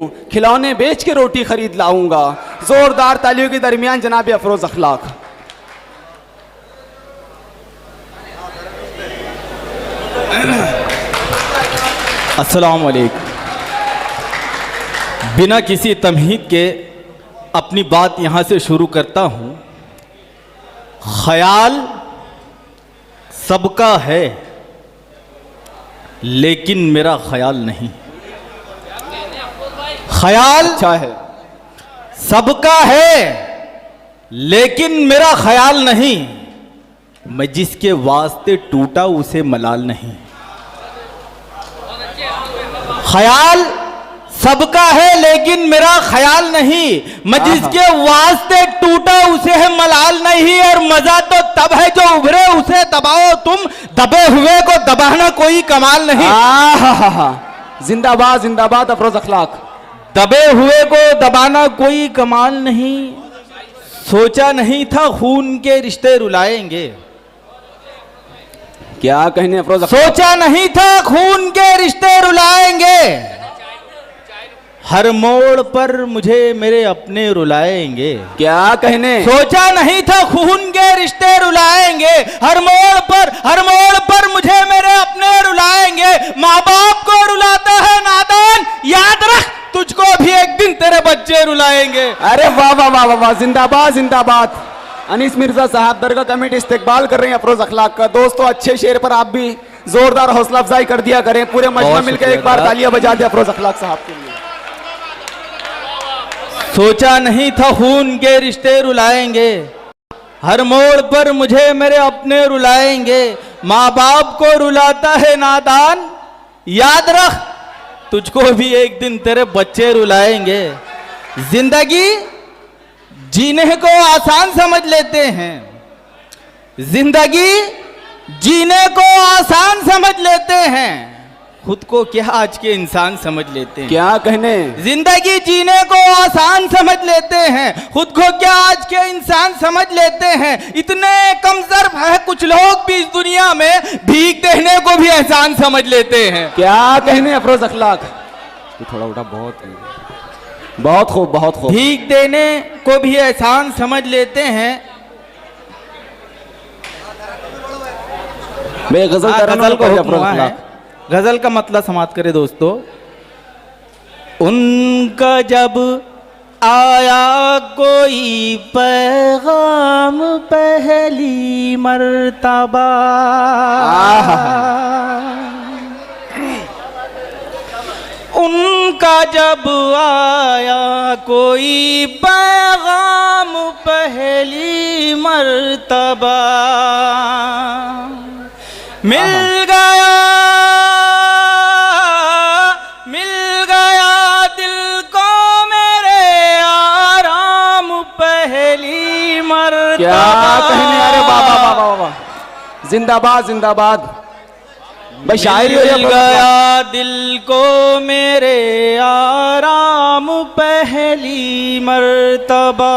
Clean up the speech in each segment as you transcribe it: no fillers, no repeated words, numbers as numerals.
खिलौने बेच के रोटी खरीद लाऊंगा। जोरदार तालियों के दरमियान जनाब अफरोज अखलाक। अस्सलाम वालेकुम। बिना किसी तमहीद के अपनी बात यहाँ से शुरू करता हूँ। ख्याल सबका है लेकिन मेरा ख्याल नहीं। ख्याल अच्छा है, सबका है लेकिन मेरा ख्याल नहीं। मैं जिसके वास्ते टूटा उसे मलाल नहीं। ख्याल सबका है लेकिन मेरा ख्याल नहीं। मैं जिसके वास्ते टूटा उसे है मलाल नहीं। और मजा तो तब है जो उभरे उसे दबाओ तुम, दबे हुए को दबाना कोई कमाल नहीं। जिंदाबाद जिंदाबाद अफरोज अखलाक। दबे हुए को दबाना कोई कमाल नहीं। सोचा नहीं था खून के रिश्ते रुलाएंगे। क्या कहने अफरोज अखलाक? सोचा नहीं था खून के रिश्ते रुलाएंगे। हर मोड़ पर मुझे मेरे अपने रुलाएंगे। क्या कहने? सोचा नहीं था खून के रिश्ते रुलाएंगे। हर मोड़ पर मुझे मेरे अपने रुलाएंगे। माँ बाप को रुलाता है नादान, याद रख तुझको भी एक दिन तेरे बच्चे रुलाएंगे। अरे वाह वाह वाह वाह, जिंदाबाद जिंदाबाद। अनीस मिर्जा साहब दरगाह कमेटी इस्तेकबाल कर रहे हैं अफरोज अखलाक का। दोस्तों अच्छे शेर पर आप भी जोरदार हौसला अफजाई कर दिया करें। पूरे मजमा मिलकर एक बार तालियां बजा दे अफरोज अखलाक साहब के लिए। सोचा नहीं था खून के रिश्ते रुलाएंगे। हर मोड़ पर मुझे मेरे अपने रुलाएंगे। माँ बाप को रुलाता है नादान, याद रख तुझको भी एक दिन तेरे बच्चे रुलाएंगे। जिंदगी जीने को आसान समझ लेते हैं। जिंदगी जीने को आसान समझ लेते हैं। खुद को क्या आज के इंसान समझ लेते हैं। क्या कहने? जिंदगी जीने को आसान समझ लेते हैं। खुद को क्या आज के इंसान समझ लेते हैं। इतने कमजोर है कुछ लोग भी इस दुनिया में, भीख देने को भी एहसान समझ लेते हैं। क्या कहने अफरोज अखलाक? थोड़ा उठा, बहुत खूब बहुत खूब। भीख देने को भी एहसान समझ लेते हैं। मैं गजल को हुक्म है। गजल का मतलब समाप्त करे दोस्तों। उनका जब आया कोई पैगाम पहली मर्तबा, उनका जब आया कोई पैगाम पहली मर्तबा, मिल गया दिल को मेरे आराम पहली मर्तबा। क्या कहने? अरे बाबा बाबा बाबा, जिंदाबाद जिंदाबाद। भाई शायरी हो मिल गया दिल को मेरे आराम पहली मर्तबा।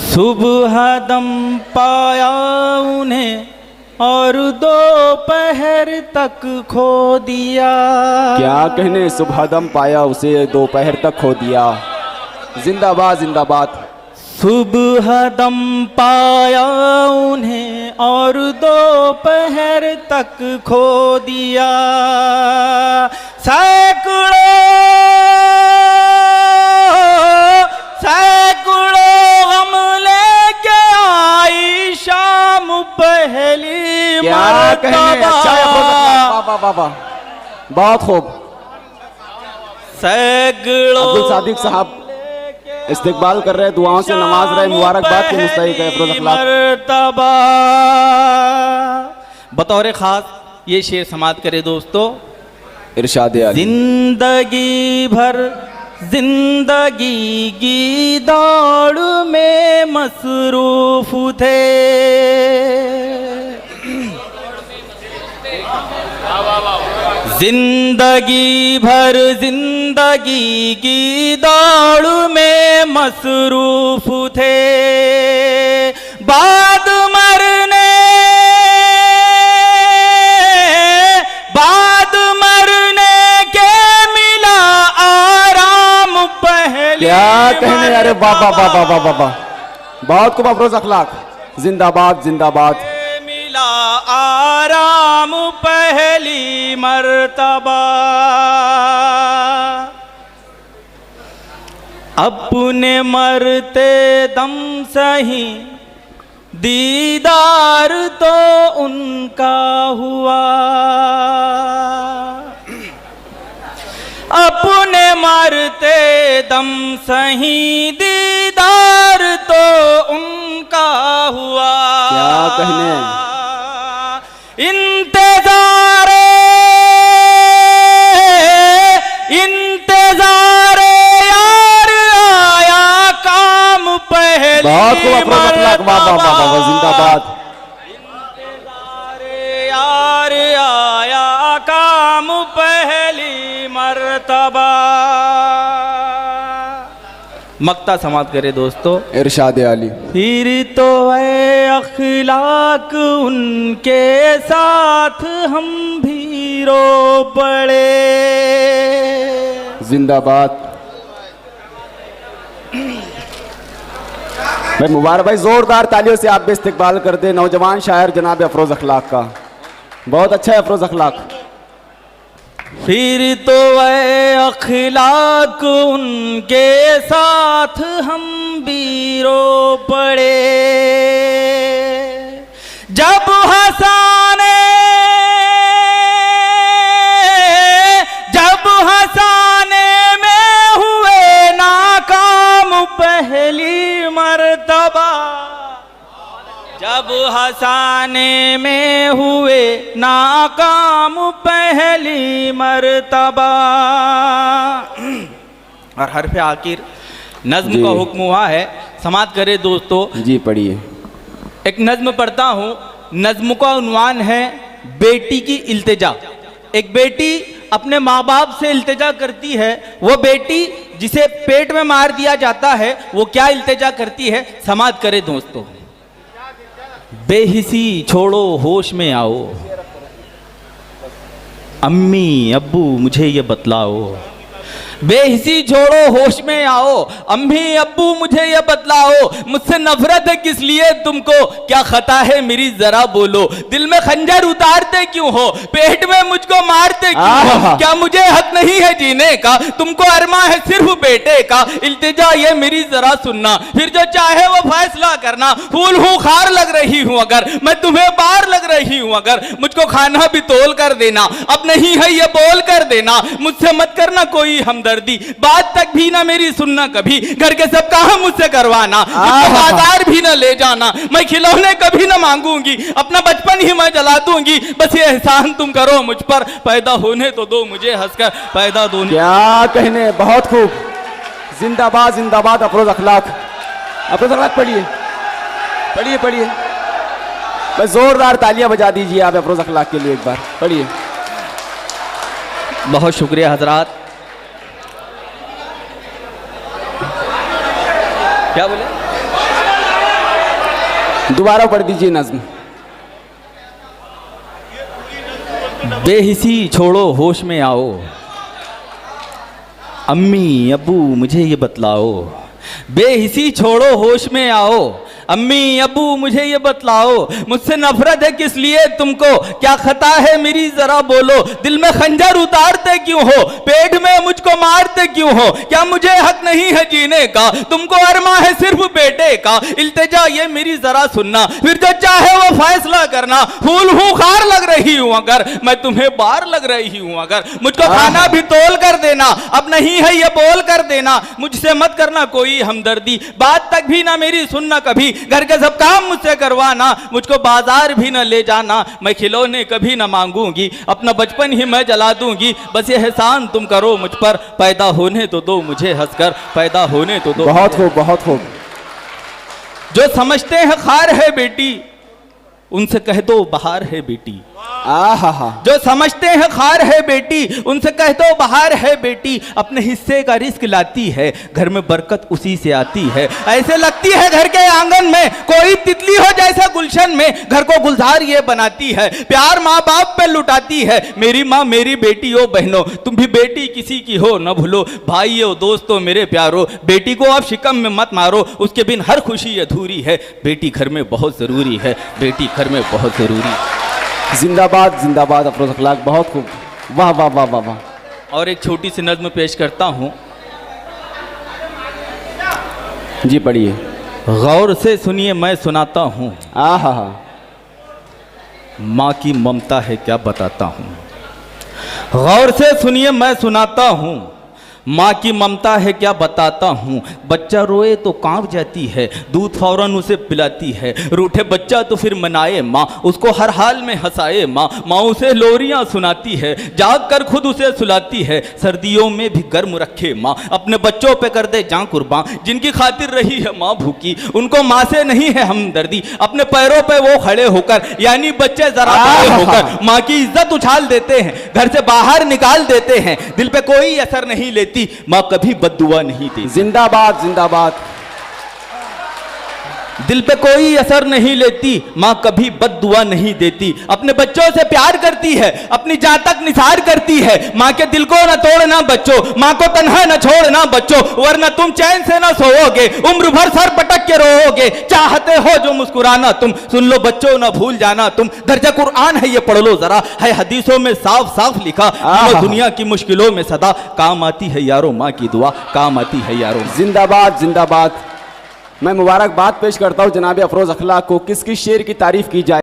सुबह दम पाया उन्हें और दोपहर तक खो दिया। क्या कहने? सुबह दम पाया उसे दोपहर तक खो दिया। जिंदाबाद जिंदाबाद। सुबह दम पाया उन्हें और दोपहर तक खो दिया। सैकड़ों गम लेके आई शाम पहली मर्तबा। बाबा बाबा, बहुत खूब। सैकड़ों अब्दुल सादिक साहब इस्तेकबाल कर रहे हैं, दुआओं से नवाज रहे, मुबारकबाद के मुस्तहिक है अफरोज अखलाक। बतौर खास ये शेर समाप्त करे दोस्तों। इरशाद आली। जिंदगी भर जिंदगी की दौड़ में मसरूफ थे। जिंदगी भर जिंदगी की दौड़ में मसरूफ थे। बाद मरने कहने, अरे वाह वाह वाह वाह वाह वाह वाह, बहुत खूब अफरोज अखलाक, जिंदाबाद जिंदाबाद। मिला आराम पहली मर्तबा, अपने मरते दम सही दीदार तो उनका हुआ, अपने मरते दम सही दीदार तो उनका हुआ। क्या कहने, इंतजारे इंतजारे यार आया काम पहली बहुत खूब अफरोज अखलाक, वाह वाह वाह वाह, जिंदाबाद। इंतजारे यार आया काम पहली मर्तबा। मक्ता समाप्त करे दोस्तों, इरशाद आली। फिर तो है अखलाक उनके साथ हम भी रो पड़े, जिंदाबाद। भाई मुबारक भाई, जोरदार तालियों से आप भी इस्तकबाल करते नौजवान शायर जनाब अफरोज अखलाक का। बहुत अच्छा है अफरोज अखलाक। फिर तो है अखलाक उनके साथ हम भी रो पड़े, जब हंसाने में हुए नाकाम पहली मर्तबा, जब हंसाने में हुए नाकाम पहली मर्तबा। और हरफ आखिर नज्म जी। का हुक्म हुआ है, समाप्त करे दोस्तों। जी पढ़िए। एक नज्म पढ़ता हूँ, नज्म का उन्वान है बेटी की इल्तिजा। एक बेटी अपने माँ बाप से इल्तिजा करती है, वो बेटी जिसे पेट में मार दिया जाता है वो क्या इल्तिजा करती है, समाप्त करे दोस्तों। बेहिसी छोड़ो होश में आओ, अम्मी अब्बू मुझे ये बतलाओ। बेहिसी छोड़ो होश में आओ, अम्मी अब्बू मुझे ये बतलाओ। मुझसे नफरत है किस लिए तुमको, क्या खता है मेरी जरा बोलो। दिल में खंजर उतारते क्यों हो, पेट में मुझको मारते क्यों हो। क्या मुझे हक नहीं है जीने का, तुमको अरमा है सिर्फ बेटे का। इल्तिजा ये मेरी जरा सुनना, फिर जो चाहे वो फैसला करना। फूल हूँ खार लग रही हूँ अगर, मैं तुम्हें बार लग रही हूँ अगर। मुझको खाना भी तोल कर देना, अब नहीं है ये बोल कर देना। मुझसे मत करना कोई हमदर्दी, बात तक भी ना मेरी सुनना कभी। घर के सब काम मुझसे करवाना, मुझको बाजार भी ना ले जाना। मैं खिलौने कभी ना मांगूंगी, अपना बचपन ही मैं जला दूंगी। बस ये एहसान तुम करो मुझ पर, पैदा होने तो दो मुझे हंसकर पैदा दो। क्या कहने, बहुत खूब, जिंदाबाद जिंदाबाद अफरोज अखलाक। अफरोज अखलाक पढ़िए पढ़िए पढ़िए, बस जोरदार तालियां बजा दीजिए आप अफरोज अखलाक के लिए एक बार, पढ़िए। बहुत शुक्रिया हजरात। क्या बोले, दोबारा पढ़ दीजिए नज्म। बेहिसी छोड़ो होश में आओ, अम्मी अब्बू मुझे ये बतलाओ। बेहिसी छोड़ो होश में आओ, अम्मी अब्बू मुझे ये बतलाओ। मुझसे नफरत है किस लिए तुमको, क्या खता है मेरी जरा बोलो। दिल में खंजर उतारते क्यों हो, पेट में मुझको मारते क्यों हो। क्या मुझे हक नहीं है जीने का, तुमको अरमा है सिर्फ बेटे का। इल्तिजा ये मेरी जरा सुनना, फिर जो चाहे वो फैसला करना। फूल हूँ खार लग रही हूँ अगर, मैं तुम्हें बार लग रही हूँ अगर। मुझको खाना भी तोल कर देना, अब नहीं है ये बोल कर देना। मुझसे मत करना कोई हमदर्दी, बात तक भी ना मेरी सुनना कभी। घर के सब काम मुझसे करवाना, मुझको बाजार भी न ले जाना। मैं खिलौने कभी न मांगूंगी, अपना बचपन ही मैं जला दूंगी। बस ये एहसान तुम करो मुझ पर, पैदा होने तो दो मुझे हंसकर पैदा होने तो दो। बहुत खूब बहुत खूब। जो समझते हैं खार है बेटी, उनसे कह दो बहार है बेटी। आहा, जो समझते हैं खार है बेटी उनसे कह दो बहार है बेटी, अपने हिस्से का रिस्क लाती है, घर में बरकत उसी से आती है। ऐसे लगती है घर के आंगन में कोई तितली हो जैसा गुलशन में, घर को गुलजार ये बनाती है, प्यार माँ बाप पे लुटाती है। मेरी माँ मेरी बेटी हो बहनों, तुम भी बेटी किसी की हो न भूलो, भाइयों दोस्तों मेरे प्यारो, बेटी को आप शिकम में मत मारो, उसके बिन हर खुशी अधूरी है। बेटी घर में बहुत जरूरी है, बेटी घर में बहुत जरूरी है। जिंदाबाद जिंदाबाद अफरोज अखलाक, बहुत खूब, वाह वाह वाह वाह वाह। और एक छोटी सी नज्म पेश करता हूं, जी पढ़िए। गौर से सुनिए मैं सुनाता हूं, आहा, माँ की ममता है क्या बताता हूं। गौर से सुनिए मैं सुनाता हूं, माँ की ममता है क्या बताता हूँ। बच्चा रोए तो कांप जाती है, दूध फौरन उसे पिलाती है, रूठे बच्चा तो फिर मनाए माँ, उसको हर हाल में हंसाए माँ। माँ उसे लोरियाँ सुनाती है, जाग कर खुद उसे सुलाती है, सर्दियों में भी गर्म रखे माँ, अपने बच्चों पे कर दे जान कुर्बान। जिनकी खातिर रही है माँ भूखी, उनको माँ से नहीं है हमदर्दी, अपने पैरों पे वो खड़े होकर यानी बच्चे जरा बड़े होकर माँ की इज्जत उछाल देते हैं, घर से बाहर निकाल देते हैं, दिल पे कोई असर नहीं लेती, माँ कभी बद्दुआ नहीं देती। जिंदाबाद जिंदाबाद। दिल पे कोई असर नहीं लेती, माँ कभी बद्दुआ नहीं देती, अपने बच्चों से प्यार करती है, अपनी जान तक निसार करती है। माँ के दिल को न तोड़ना बच्चों, माँ को तन्हा न छोड़ना बच्चों, वरना तुम चैन से न सोओगे, उम्र भर सर पटक के रोओगे। चाहते हो जो मुस्कुराना तुम, सुन लो बच्चों न भूल जाना तुम, दर्जा कुरान है ये पढ़ लो जरा, है हदीसों में साफ साफ लिखा, दुनिया की मुश्किलों में सदा काम आती है यारो माँ की दुआ, काम आती है यारो। जिंदाबाद जिंदाबाद। मैं मुबारकबाद पेश करता हूँ जनाब अफरोज अखलाक को, किस किस शेर की तारीफ की जाए।